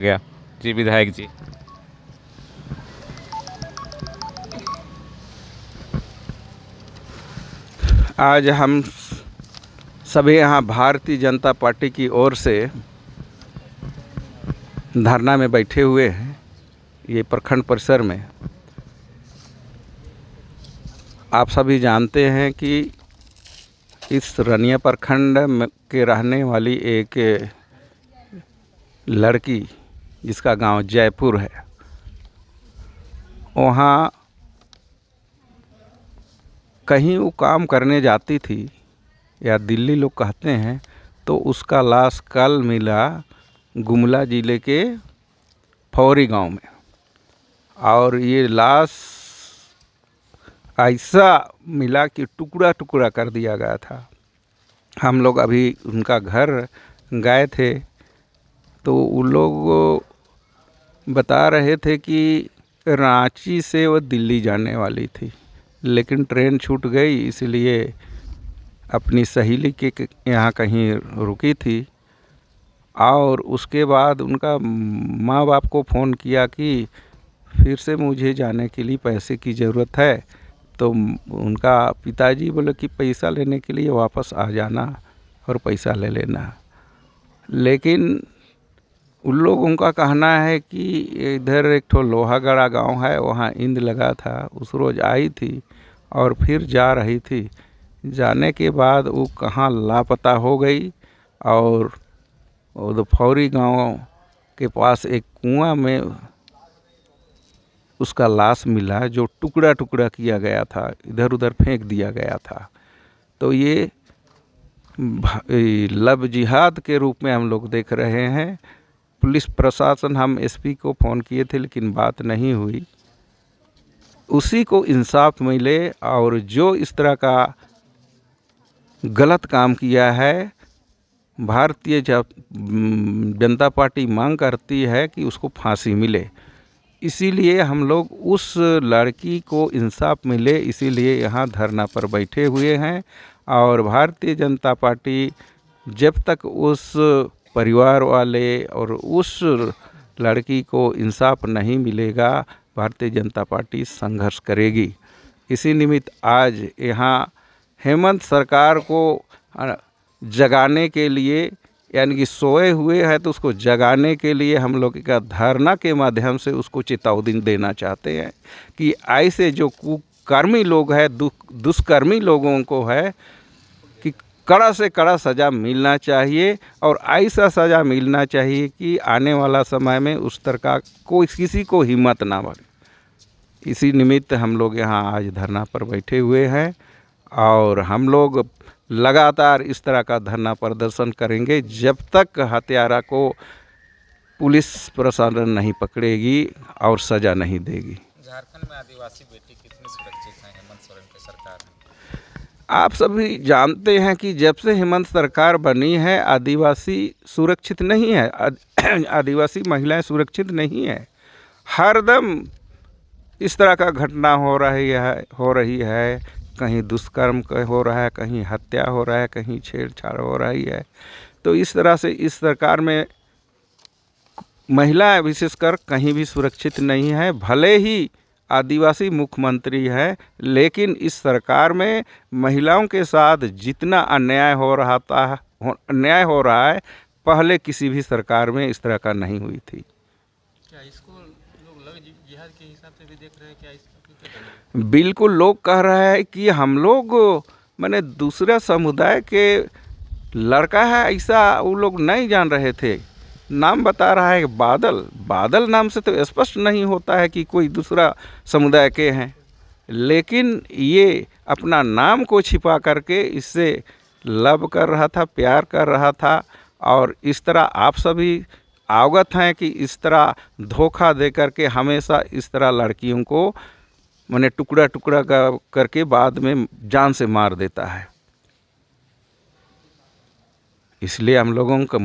गया। जी विधायक जी। आज हम सभी यहाँ भारतीय जनता पार्टी की ओर से धरना में बैठे हुए हैं। ये प्रखंड परिसर में आप सभी जानते हैं कि इस रनिया प्रखंड के रहने वाली एक लड़की जिसका गांव जयपुर है, वहाँ कहीं वो काम करने जाती थी या दिल्ली लोग कहते हैं, तो उसका लाश कल मिला गुमला ज़िले के फौरी गांव में। और ये लाश ऐसा मिला कि टुकड़ा टुकड़ा कर दिया गया था। हम लोग अभी उनका घर गए थे तो वो लोग बता रहे थे कि रांची से वो दिल्ली जाने वाली थी, लेकिन ट्रेन छूट गई, इसलिए अपनी सहेली के यहाँ कहीं रुकी थी। और उसके बाद उनका माँ बाप को फ़ोन किया कि फिर से मुझे जाने के लिए पैसे की ज़रूरत है। तो उनका पिताजी बोले कि पैसा लेने के लिए वापस आ जाना और पैसा ले लेना। लेकिन उन लोगों का कहना है कि इधर एक ठो लोहागड़ा गांव है, वहाँ इंद लगा था, उस रोज़ आई थी और फिर जा रही थी। जाने के बाद वो कहाँ लापता हो गई और वो फौरी गांव के पास एक कुआं में उसका लाश मिला, जो टुकड़ा टुकड़ा किया गया था, इधर उधर फेंक दिया गया था। तो ये लव जिहाद के रूप में हम लोग देख रहे हैं। पुलिस प्रशासन, हम एसपी को फ़ोन किए थे लेकिन बात नहीं हुई। उसी को इंसाफ मिले और जो इस तरह का गलत काम किया है, भारतीय जनता पार्टी मांग करती है कि उसको फांसी मिले। इसीलिए हम लोग उस लड़की को इंसाफ मिले, इसीलिए यहाँ धरना पर बैठे हुए हैं। और भारतीय जनता पार्टी जब तक उस परिवार वाले और उस लड़की को इंसाफ नहीं मिलेगा, भारतीय जनता पार्टी संघर्ष करेगी। इसी निमित्त आज यहाँ हेमंत सरकार को जगाने के लिए, यानी कि सोए हुए है तो उसको जगाने के लिए हम लोग का धरना के माध्यम से उसको चेतावनी देना चाहते हैं कि ऐसे जो कुकर्मी लोग हैं, दुष्कर्मी लोगों को है कि कड़ा से कड़ा सज़ा मिलना चाहिए। और ऐसा सज़ा मिलना चाहिए कि आने वाला समय में उस तरह का कोई किसी को हिम्मत ना बने। इसी निमित्त हम लोग यहाँ आज धरना पर बैठे हुए हैं और हम लोग लगातार इस तरह का धरना प्रदर्शन करेंगे जब तक हत्यारा को पुलिस प्रशासन नहीं पकड़ेगी और सज़ा नहीं देगी। झारखंड में आदिवासी बेटी कितनी सुरक्षित हैं हेमंत सोरेन की सरकार में? आप सभी जानते हैं कि जब से हेमंत सरकार बनी है, आदिवासी सुरक्षित नहीं है। आदिवासी महिलाएं सुरक्षित नहीं है। हरदम इस तरह का घटना हो रही है। कहीं दुष्कर्म हो रहा है, कहीं हत्या हो रहा है, कहीं छेड़छाड़ हो रही है। तो इस तरह से इस सरकार में महिलाएं विशेषकर कहीं भी सुरक्षित नहीं है। भले ही आदिवासी मुख्यमंत्री है, लेकिन इस सरकार में महिलाओं के साथ जितना अन्याय हो रहा है, पहले किसी भी सरकार में इस तरह का नहीं हुई थी। क्या इसको लोग लव जिहाद के हिसाब से भी देख रहे हैं? क्या इसका बिल्कुल, लोग कह रहे हैं कि हम लोग माने दूसरा समुदाय के लड़का है, ऐसा वो लोग नहीं जान रहे थे। नाम बता रहा है बादल नाम से तो स्पष्ट नहीं होता है कि कोई दूसरा समुदाय के हैं, लेकिन ये अपना नाम को छिपा करके इससे लव कर रहा था, प्यार कर रहा था। और इस तरह आप सभी अवगत हैं कि इस तरह धोखा दे करके हमेशा इस तरह लड़कियों को माने टुकड़ा टुकड़ा करके बाद में जान से मार देता है। इसलिए हम लोगों को